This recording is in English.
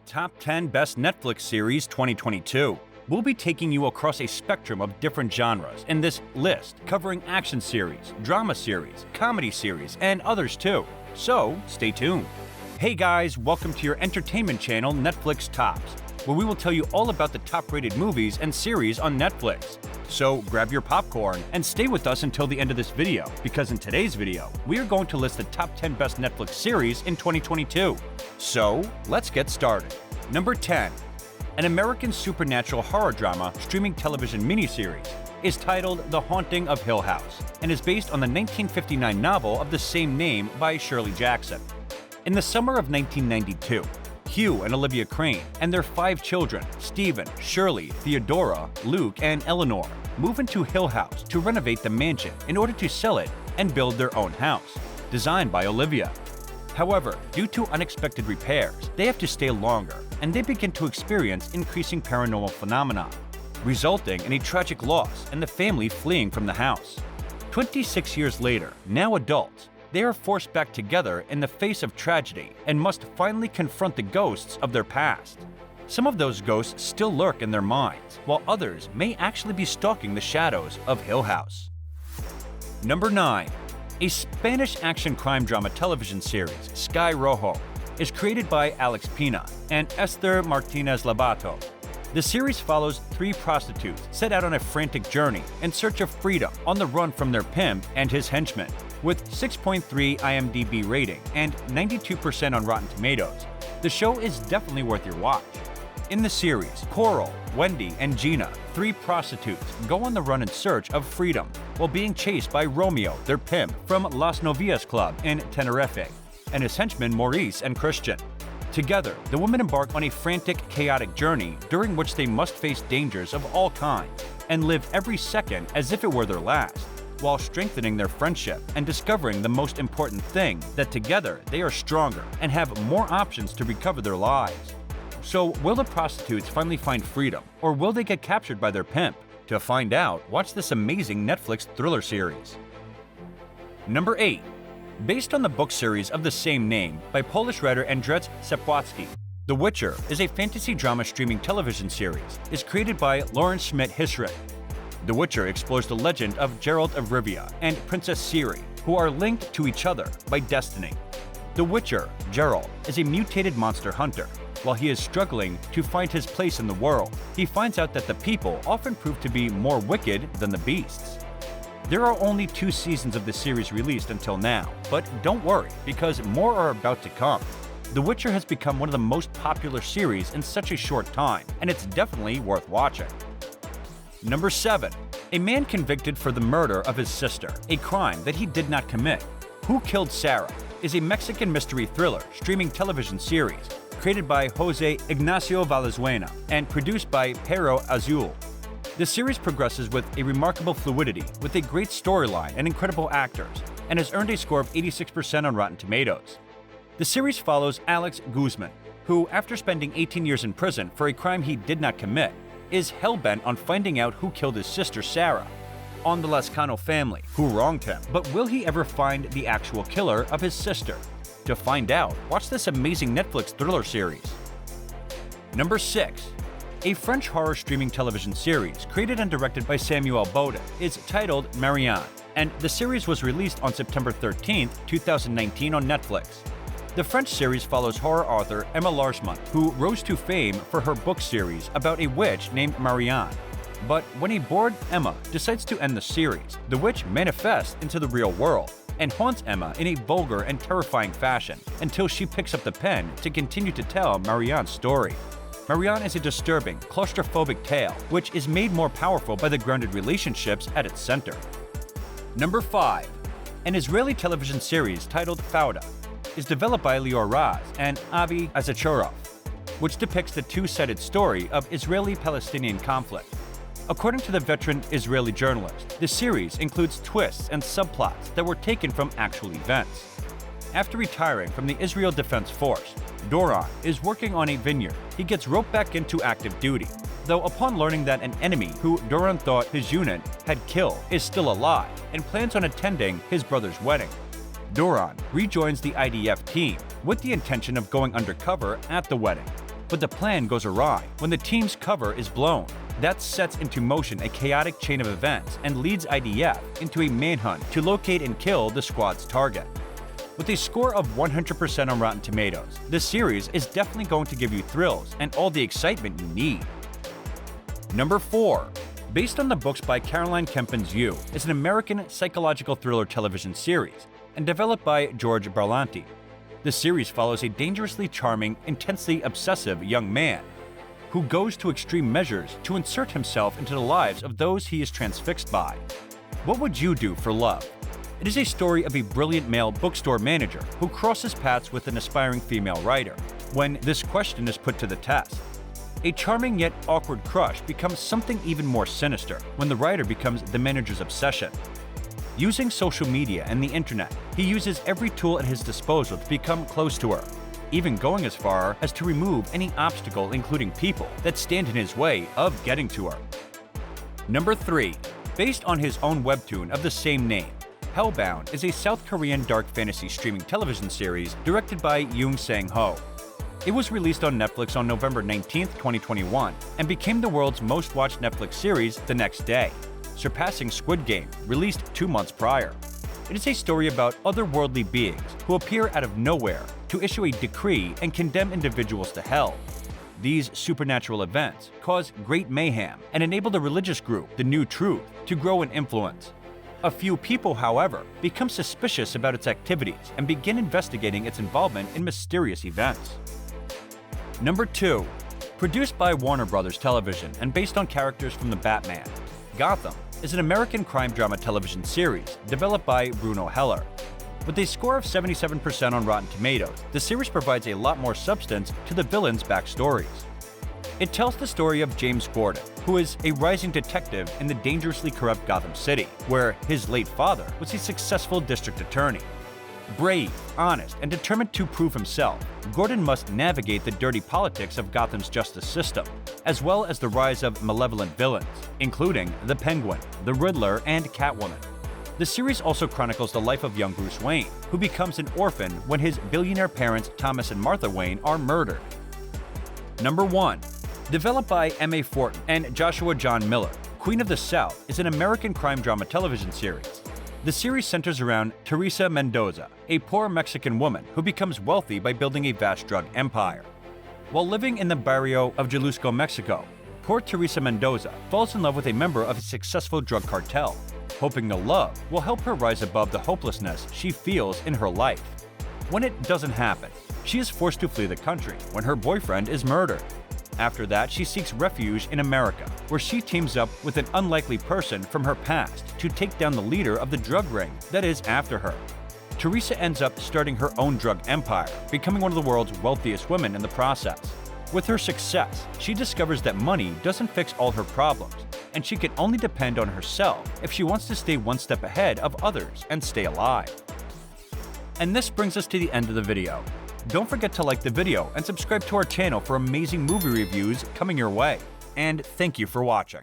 Top 10 Best Netflix Series 2022. We'll be taking you across a spectrum of different genres in this list, covering action series, drama series, comedy series, and others too. So, stay tuned. Hey guys, welcome to your entertainment channel Netflix Tops, where we will tell you all about the top-rated movies and series on Netflix. So grab your popcorn and stay with us until the end of this video, because in today's video, we are going to list the top 10 best Netflix series in 2022. So, let's get started. Number 10. An American supernatural horror drama streaming television miniseries is titled The Haunting of Hill House and is based on the 1959 novel of the same name by Shirley Jackson. In the summer of 1992, Hugh and Olivia Crane and their 5 children, Stephen, Shirley, Theodora, Luke, and Eleanor, move into Hill House to renovate the mansion in order to sell it and build their own house, designed by Olivia. However, due to unexpected repairs, they have to stay longer, and they begin to experience increasing paranormal phenomena, resulting in a tragic loss and the family fleeing from the house. 26 years later, now adults, they are forced back together in the face of tragedy and must finally confront the ghosts of their past. Some of those ghosts still lurk in their minds, while others may actually be stalking the shadows of Hill House. Number 9. A Spanish action crime drama television series, Sky Rojo, is created by Alex Pina and Esther Martinez Labato. The series follows 3 prostitutes set out on a frantic journey in search of freedom on the run from their pimp and his henchmen. With 6.3 IMDb rating and 92% on Rotten Tomatoes, the show is definitely worth your watch. In the series, Coral, Wendy, and Gina, 3 prostitutes, go on the run in search of freedom while being chased by Romeo, their pimp, from Las Novias Club in Tenerife, and his henchmen Maurice and Christian. Together, the women embark on a frantic, chaotic journey during which they must face dangers of all kinds and live every second as if it were their last, while strengthening their friendship and discovering the most important thing, that together they are stronger and have more options to recover their lives. So, will the prostitutes finally find freedom, or will they get captured by their pimp? To find out, watch this amazing Netflix thriller series. Number 8. Based on the book series of the same name by Polish writer Andrzej Sapkowski, The Witcher is a fantasy drama streaming television series. It's created by Lauren Schmidt-Hissrich. The Witcher explores the legend of Geralt of Rivia and Princess Ciri, who are linked to each other by destiny. The Witcher, Geralt, is a mutated monster hunter. While he is struggling to find his place in the world, he finds out that the people often prove to be more wicked than the beasts. There are only 2 seasons of the series released until now, but don't worry, because more are about to come. The Witcher has become one of the most popular series in such a short time, and it's definitely worth watching. Number 7. A man convicted for the murder of his sister, a crime that he did not commit. Who Killed Sarah is a Mexican mystery thriller streaming television series created by Jose Ignacio Valenzuela and produced by Pero Azul. The series progresses with a remarkable fluidity, with a great storyline and incredible actors, and has earned a score of 86% on Rotten Tomatoes. The series follows Alex Guzman, who, after spending 18 years in prison for a crime he did not commit, is hell-bent on finding out who killed his sister Sarah. On the Lascano family, who wronged him, but will he ever find the actual killer of his sister? To find out, watch this amazing Netflix thriller series. Number 6. A French horror streaming television series created and directed by Samuel Bowden is titled Marianne, and the series was released on September 13, 2019 on Netflix. The French series follows horror author Emma Larsman, who rose to fame for her book series about a witch named Marianne. But when a bored Emma decides to end the series, the witch manifests into the real world and haunts Emma in a vulgar and terrifying fashion until she picks up the pen to continue to tell Marianne's story. Marianne is a disturbing, claustrophobic tale, which is made more powerful by the grounded relationships at its center. Number 5. An Israeli television series titled Fauda is developed by Lior Raz and Avi Azachorov, which depicts the two-sided story of Israeli-Palestinian conflict. According to the veteran Israeli journalist, the series includes twists and subplots that were taken from actual events. After retiring from the Israel Defense Force, Doron is working on a vineyard. He gets roped back into active duty, though upon learning that an enemy who Doron thought his unit had killed is still alive and plans on attending his brother's wedding. Doron rejoins the IDF team with the intention of going undercover at the wedding. But the plan goes awry when the team's cover is blown. That sets into motion a chaotic chain of events and leads IDF into a manhunt to locate and kill the squad's target. With a score of 100% on Rotten Tomatoes, this series is definitely going to give you thrills and all the excitement you need. Number 4. Based on the books by Caroline Kempen's You, is an American psychological thriller television series and developed by George Berlanti. The series follows a dangerously charming, intensely obsessive young man who goes to extreme measures to insert himself into the lives of those he is transfixed by. What would you do for love? It is a story of a brilliant male bookstore manager who crosses paths with an aspiring female writer. When this question is put to the test, a charming yet awkward crush becomes something even more sinister when the writer becomes the manager's obsession. Using social media and the internet, he uses every tool at his disposal to become close to her, even going as far as to remove any obstacle, including people, that stand in his way of getting to her. Number 3. Based on his own webtoon of the same name, Hellbound is a South Korean dark fantasy streaming television series directed by Yeon Sang-ho. It was released on Netflix on November 19, 2021, and became the world's most watched Netflix series the next day, surpassing Squid Game, released 2 months prior. It is a story about otherworldly beings who appear out of nowhere to issue a decree and condemn individuals to hell. These supernatural events cause great mayhem and enable the religious group, the New Truth, to grow in influence. A few people, however, become suspicious about its activities and begin investigating its involvement in mysterious events. Number 2. Produced by Warner Bros. Television and based on characters from the Batman, Gotham is an American crime drama television series developed by Bruno Heller. With a score of 77% on Rotten Tomatoes, the series provides a lot more substance to the villains' backstories. It tells the story of James Gordon, who is a rising detective in the dangerously corrupt Gotham City, where his late father was a successful district attorney. Brave, honest, and determined to prove himself, Gordon must navigate the dirty politics of Gotham's justice system, as well as the rise of malevolent villains, including the Penguin, the Riddler, and Catwoman. The series also chronicles the life of young Bruce Wayne, who becomes an orphan when his billionaire parents Thomas and Martha Wayne are murdered. Number 1. Developed by M.A. Fortin and Joshua John Miller, Queen of the South is an American crime drama television series. The series centers around Teresa Mendoza, a poor Mexican woman who becomes wealthy by building a vast drug empire. While living in the barrio of Jalisco, Mexico, poor Teresa Mendoza falls in love with a member of a successful drug cartel, hoping the love will help her rise above the hopelessness she feels in her life. When it doesn't happen, she is forced to flee the country when her boyfriend is murdered. After that, she seeks refuge in America, where she teams up with an unlikely person from her past to take down the leader of the drug ring that is after her. Teresa ends up starting her own drug empire, becoming one of the world's wealthiest women in the process. With her success, she discovers that money doesn't fix all her problems, and she can only depend on herself if she wants to stay one step ahead of others and stay alive. And this brings us to the end of the video. Don't forget to like the video and subscribe to our channel for amazing movie reviews coming your way. And thank you for watching.